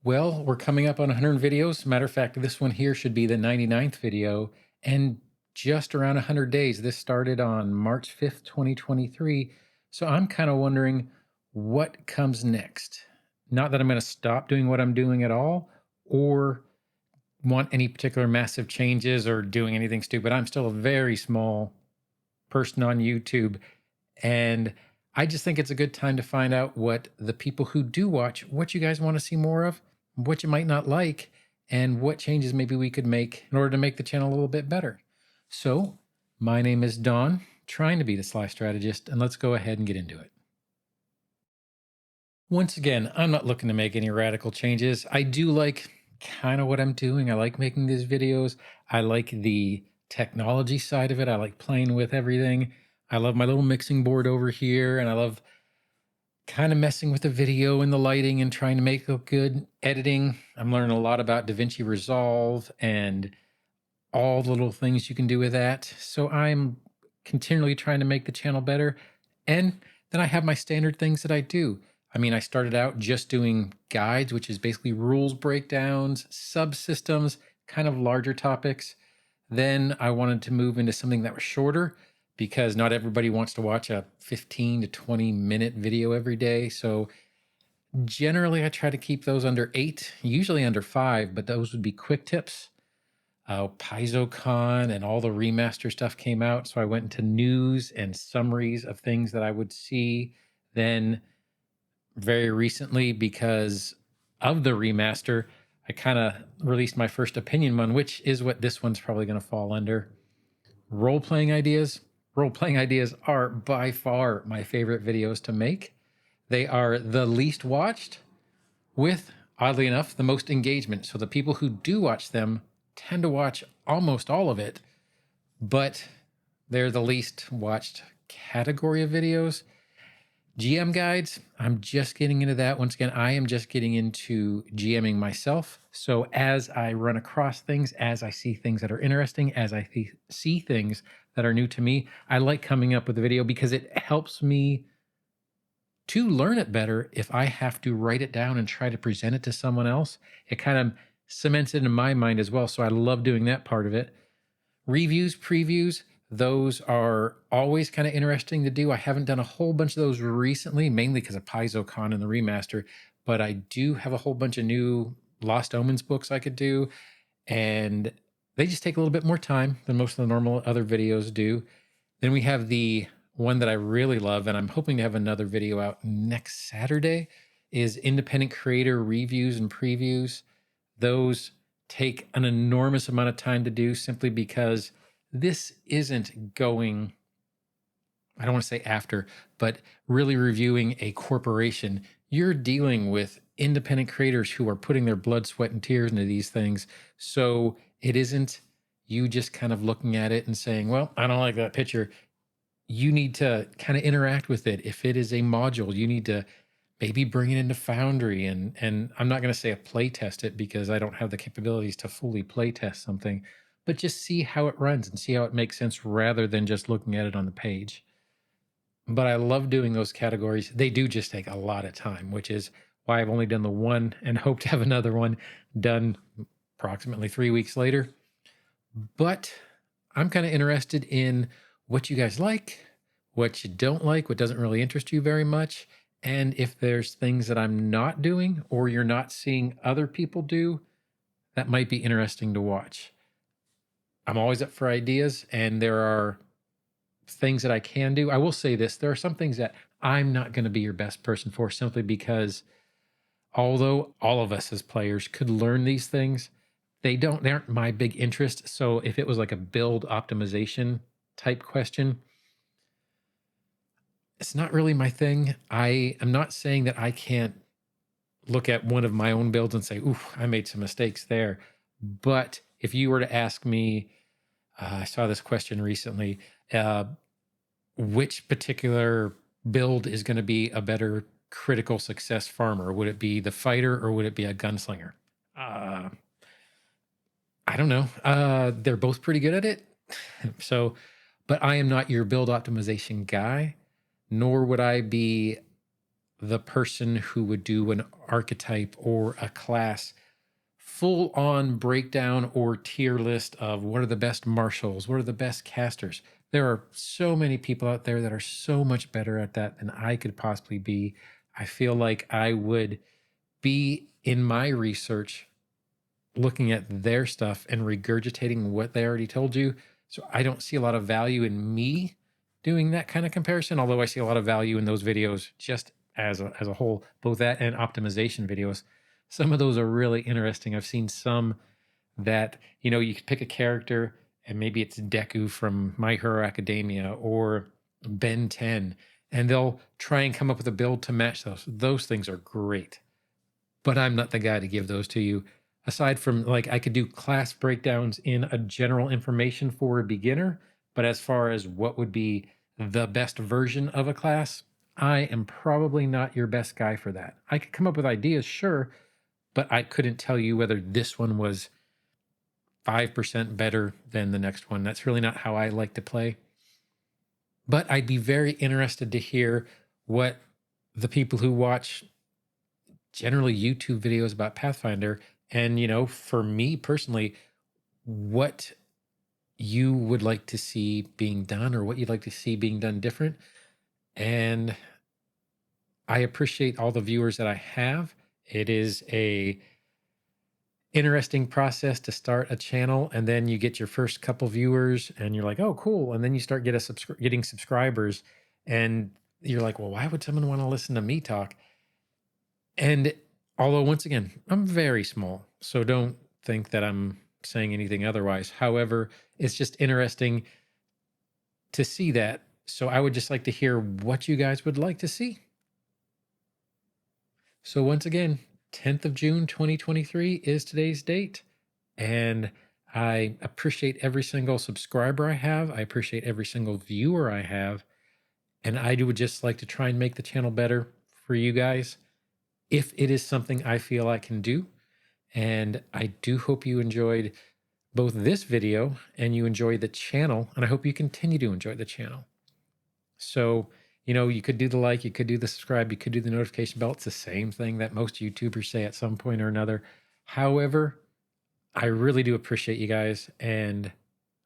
Well, we're coming up on 100 videos. Matter of fact, this one here should be the 99th video. And just around 100 days, this started on March 5th, 2023. So I'm kind of wondering what comes next. Not that I'm going to stop doing what I'm doing at all or want any particular massive changes or doing anything stupid. I'm still a very small person on YouTube. And I just think it's a good time to find out what the people who do watch, what you guys want to see more of, what you might not like, and what changes maybe we could make in order to make the channel a little bit better. So, my name is Don, trying to be the Sly Strategist, and let's go ahead and get into it. Once again, I'm not looking to make any radical changes. I do like kind of what I'm doing. I like making these videos. I like the technology side of it. I like playing with everything. I love my little mixing board over here, and I love kind of messing with the video and the lighting and trying to make it look good. Editing, I'm learning a lot about DaVinci Resolve and all the little things you can do with that. So I'm continually trying to make the channel better. And then I have my standard things that I do. I mean, I started out just doing guides, which is basically rules breakdowns, subsystems, kind of larger topics. Then I wanted to move into something that was shorter because not everybody wants to watch a 15 to 20-minute video every day. So generally, I try to keep those under 8, usually under 5, but those would be quick tips. PaizoCon and all the remaster stuff came out. So I went into news and summaries of things that I would see. Then, very recently, because of the remaster, I kind of released my first opinion one, which is what this one's probably going to fall under. Role playing ideas. Role playing ideas are by far my favorite videos to make. They are the least watched with, oddly enough, the most engagement. So the people who do watch them tend to watch almost all of it, but they're the least watched category of videos. GM guides, I'm just getting into that. Once again, I am just getting into GMing myself. So as I run across things, as I see things that are interesting, as I see things that are new to me, I like coming up with a video because it helps me to learn it better. If I have to write it down and try to present it to someone else, it kind of cements it in my mind as well. So I love doing that part of it. Reviews, previews, those are always kind of interesting to do. I haven't done a whole bunch of those recently, mainly because of PaizoCon and the remaster, but I do have a whole bunch of new Lost Omens books I could do, and they just take a little bit more time than most of the normal other videos do. Then we have the one that I really love, and I'm hoping to have another video out next Saturday, is independent creator reviews and previews. Those take an enormous amount of time to do simply because this isn't going, I don't want to say after, but really reviewing a corporation. You're dealing with independent creators who are putting their blood, sweat, and tears into these things. So it isn't you just kind of looking at it and saying, well, I don't like that picture. You need to kind of interact with it. If it is a module, you need to maybe bring it into Foundry, and I'm not going to say a play test it because I don't have the capabilities to fully play test something, but just see how it runs and see how it makes sense rather than just looking at it on the page. But I love doing those categories. They do just take a lot of time, which is why I've only done the one and hope to have another one done approximately 3 weeks later. But I'm kind of interested in what you guys like, what you don't like, what doesn't really interest you very much, and if there's things that I'm not doing or you're not seeing other people do that might be interesting to watch. I'm always up for ideas, and there are things that I can do. I will say this, there are some things that I'm not going to be your best person for simply because although all of us as players could learn these things, they aren't my big interest. So if it was like a build optimization type question, it's not really my thing. I am not saying that I can't look at one of my own builds and say, ooh, I made some mistakes there. But if you were to ask me, I saw this question recently, which particular build is going to be a better critical success farmer? Would it be the fighter or would it be a gunslinger? Uh, I don't know. They're both pretty good at it. So, but I am not your build optimization guy, nor would I be the person who would do an archetype or a class full on breakdown or tier list of what are the best marshals, what are the best casters. There are so many people out there that are so much better at that than I could possibly be. I feel like I would be in my research looking at their stuff and regurgitating what they already told you. So I don't see a lot of value in me doing that kind of comparison, although I see a lot of value in those videos just as a whole, both that and optimization videos. Some of those are really interesting. I've seen some that, you could pick a character and maybe it's Deku from My Hero Academia or Ben 10, and they'll try and come up with a build to match those. Those things are great, but I'm not the guy to give those to you. Aside from, like, I could do class breakdowns in a general information for a beginner, but as far as what would be the best version of a class, I am probably not your best guy for that. I could come up with ideas, sure, but I couldn't tell you whether this one was 5% better than the next one. That's really not how I like to play. But I'd be very interested to hear what the people who watch generally YouTube videos about Pathfinder, and for me personally, what you would like to see being done or what you'd like to see being done different. And I appreciate all the viewers that I have. It is a interesting process to start a channel, and then you get your first couple viewers and you're like, oh cool, and then you start getting subscribers, and you're like, well, why would someone want to listen to me talk? And although, once again, I'm very small, so don't think that I'm saying anything otherwise. However, it's just interesting to see that. So I would just like to hear what you guys would like to see. So once again, 10th of June, 2023 is today's date. And I appreciate every single subscriber I have. I appreciate every single viewer I have. And I would just like to try and make the channel better for you guys if it is something I feel I can do. And I do hope you enjoyed both this video and you enjoy the channel. And I hope you continue to enjoy the channel. So, you could do the like, you could do the subscribe, you could do the notification bell. It's the same thing that most YouTubers say at some point or another. However, I really do appreciate you guys, and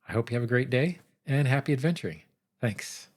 I hope you have a great day and happy adventuring. Thanks.